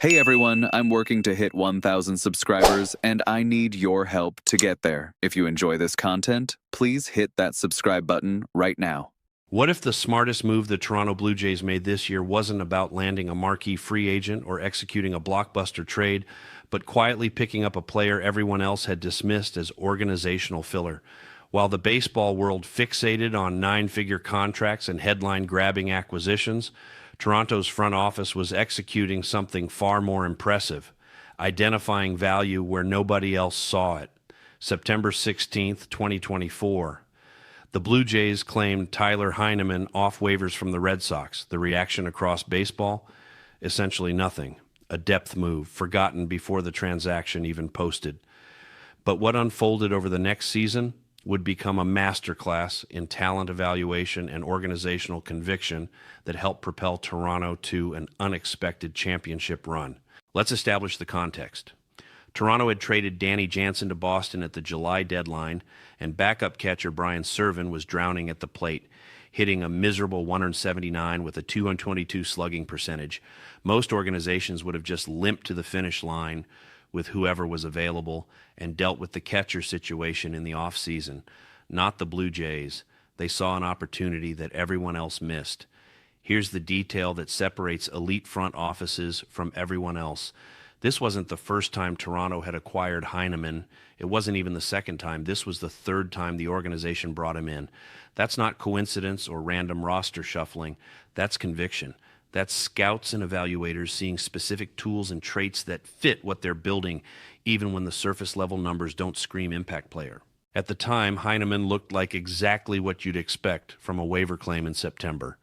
Hey everyone, I'm working to hit 1,000 subscribers and I need your help to get there. If you enjoy this content, please hit that subscribe button right now. What if the smartest move the Toronto Blue Jays made this year wasn't about landing a marquee free agent or executing a blockbuster trade, but quietly picking up a player everyone else had dismissed as organizational filler? While the baseball world fixated on nine-figure contracts and headline-grabbing acquisitions, Toronto's front office was executing something far more impressive, identifying value where nobody else saw it. September 16th, 2024. The Blue Jays claimed Tyler Heineman off waivers from the Red Sox. The reaction across baseball? Essentially nothing. A depth move, forgotten before the transaction even posted. But what unfolded over the next season would become a masterclass in talent evaluation and organizational conviction that helped propel Toronto to an unexpected championship run. Let's establish the context. Toronto had traded Danny Jansen to Boston at the July deadline, and backup catcher Brian Serven was drowning at the plate, hitting a miserable 179 with a 222 slugging percentage. Most organizations would have just limped to the finish line with whoever was available and dealt with the catcher situation in the offseason. Not the Blue Jays. They saw an opportunity that everyone else missed. Here's the detail that separates elite front offices from everyone else. This wasn't the first time Toronto had acquired Heineman. It wasn't even the second time. This was the third time the organization brought him in. That's not coincidence or random roster shuffling. That's conviction. That's scouts and evaluators seeing specific tools and traits that fit what they're building, even when the surface level numbers don't scream impact player. At the time, Heineman looked like exactly what you'd expect from a waiver claim in September.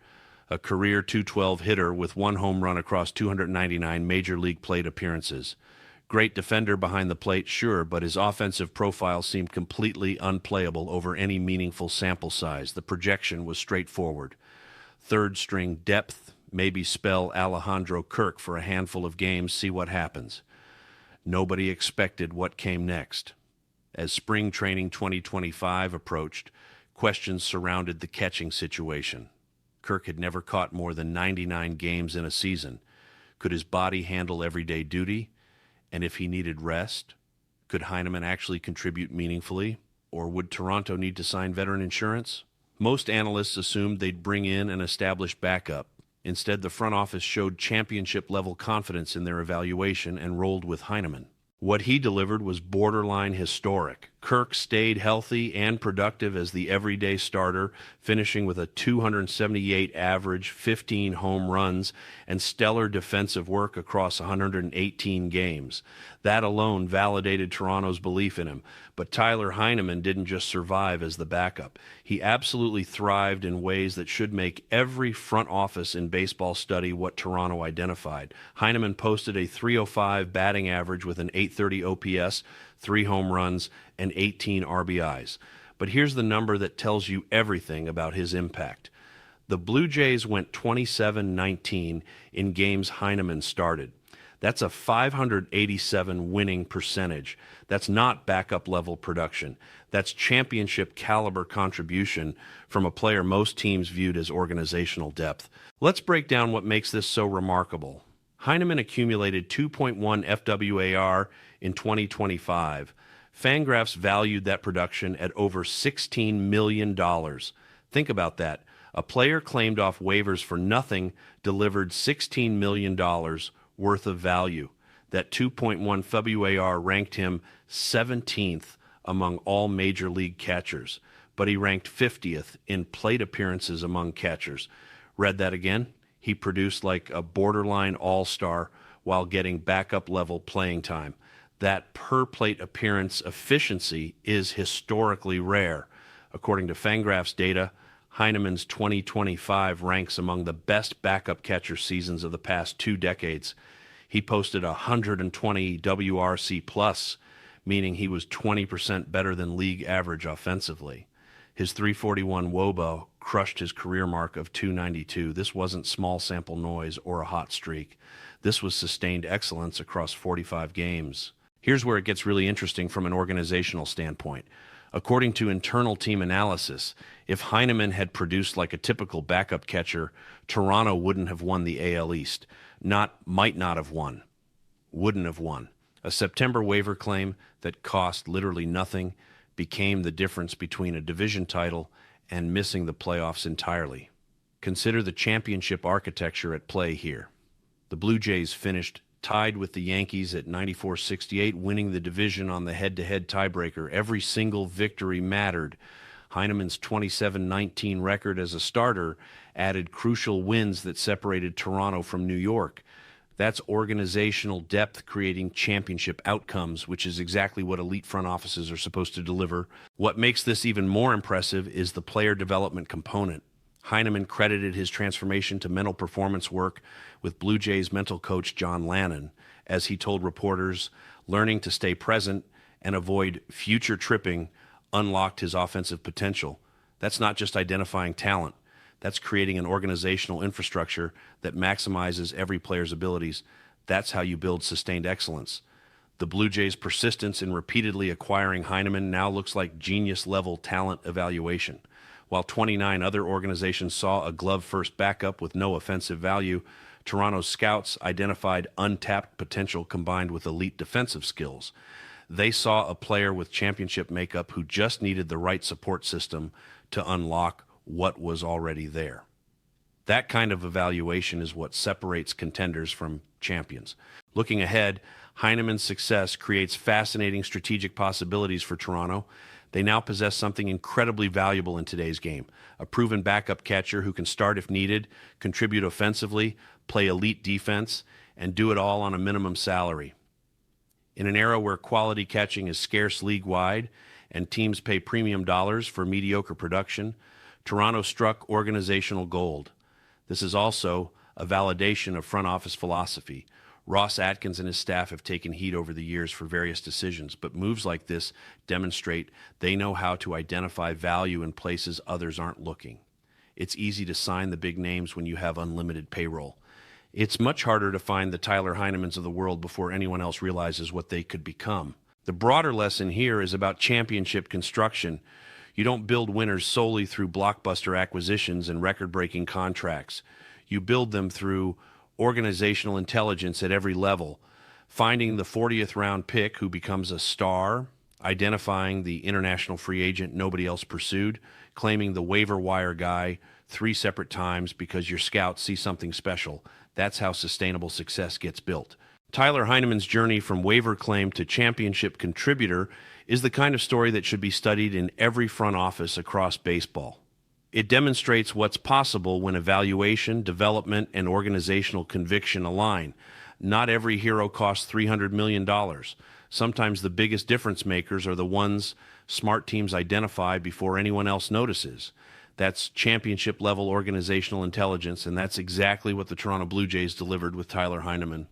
A career .212 hitter with one home run across 299 major league plate appearances. Great defender behind the plate, sure, but his offensive profile seemed completely unplayable over any meaningful sample size. The projection was straightforward. Third string depth, maybe spell Alejandro Kirk for a handful of games, see what happens. Nobody expected what came next. As spring training 2025 approached, questions surrounded the catching situation. Kirk had never caught more than 99 games in a season. Could his body handle everyday duty? And if he needed rest, could Heineman actually contribute meaningfully? Or would Toronto need to sign veteran insurance? Most analysts assumed they'd bring in an established backup. Instead, the front office showed championship-level confidence in their evaluation and rolled with Heineman. What he delivered was borderline historic. Kirk stayed healthy and productive as the everyday starter, finishing with a 278 average, 15 home runs, and stellar defensive work across 118 games. That alone validated Toronto's belief in him. But Tyler Heineman didn't just survive as the backup. He absolutely thrived in ways that should make every front office in baseball study what Toronto identified. Heineman posted a .305 batting average with an .830 OPS, 3 home runs, and 18 RBIs. But here's the number that tells you everything about his impact. The Blue Jays went 27-19 in games Heineman started. That's a .587 winning percentage. That's not backup level production. That's championship caliber contribution from a player most teams viewed as organizational depth. Let's break down what makes this so remarkable. Heineman accumulated 2.1 FWAR in 2025. Fangraphs valued that production at over $16 million. Think about that. A player claimed off waivers for nothing delivered $16 million worth of value. That 2.1 FWAR ranked him 17th among all major league catchers, but he ranked 50th in plate appearances among catchers. Read that again? He produced like a borderline all-star while getting backup level playing time. That per-plate appearance efficiency is historically rare. According to Fangraphs data, Heineman's 2025 ranks among the best backup catcher seasons of the past 2 decades. He posted 120 WRC+, meaning he was 20% better than league average offensively. His .341 WOBA crushed his career mark of .292. This wasn't small sample noise or a hot streak. This was sustained excellence across 45 games. Here's where it gets really interesting from an organizational standpoint. According to internal team analysis, if Heineman had produced like a typical backup catcher, Toronto wouldn't have won the AL East. Might not have won. wouldn't have won. A September waiver claim that cost literally nothing became the difference between a division title and missing the playoffs entirely. Consider the championship architecture at play here. The Blue Jays finished tied with the Yankees at 94-68, winning the division on the head-to-head tiebreaker. Every single victory mattered. Heineman's 27-19 record as a starter added crucial wins that separated Toronto from New York. That's organizational depth creating championship outcomes, which is exactly what elite front offices are supposed to deliver. What makes this even more impressive is the player development component. Heineman credited his transformation to mental performance work with Blue Jays mental coach John Lannon. As he told reporters, learning to stay present and avoid future tripping unlocked his offensive potential. That's not just identifying talent. That's creating an organizational infrastructure that maximizes every player's abilities. That's how you build sustained excellence. The Blue Jays' persistence in repeatedly acquiring Heineman now looks like genius-level talent evaluation. While 29 other organizations saw a glove-first backup with no offensive value, Toronto's scouts identified untapped potential combined with elite defensive skills. They saw a player with championship makeup who just needed the right support system to unlock what was already there. That kind of evaluation is what separates contenders from champions. Looking ahead, Heineman's success creates fascinating strategic possibilities for Toronto. They now possess something incredibly valuable in today's game, a proven backup catcher who can start if needed, contribute offensively, play elite defense, and do it all on a minimum salary. In an era where quality catching is scarce league-wide and teams pay premium dollars for mediocre production, Toronto struck organizational gold. This is also a validation of front office philosophy. Ross Atkins and his staff have taken heat over the years for various decisions, but moves like this demonstrate they know how to identify value in places others aren't looking. It's easy to sign the big names when you have unlimited payroll. It's much harder to find the Tyler Heinemans of the world before anyone else realizes what they could become. The broader lesson here is about championship construction. You don't build winners solely through blockbuster acquisitions and record-breaking contracts. You build them through organizational intelligence at every level, finding the 40th round pick who becomes a star, identifying the international free agent nobody else pursued, claiming the waiver wire guy 3 separate times because your scouts see something special. That's how sustainable success gets built. Tyler Heineman's journey from waiver claim to championship contributor is the kind of story that should be studied in every front office across baseball. It demonstrates what's possible when evaluation, development, and organizational conviction align. Not every hero costs $300 million. Sometimes the biggest difference makers are the ones smart teams identify before anyone else notices. That's championship-level organizational intelligence, and that's exactly what the Toronto Blue Jays delivered with Tyler Heineman.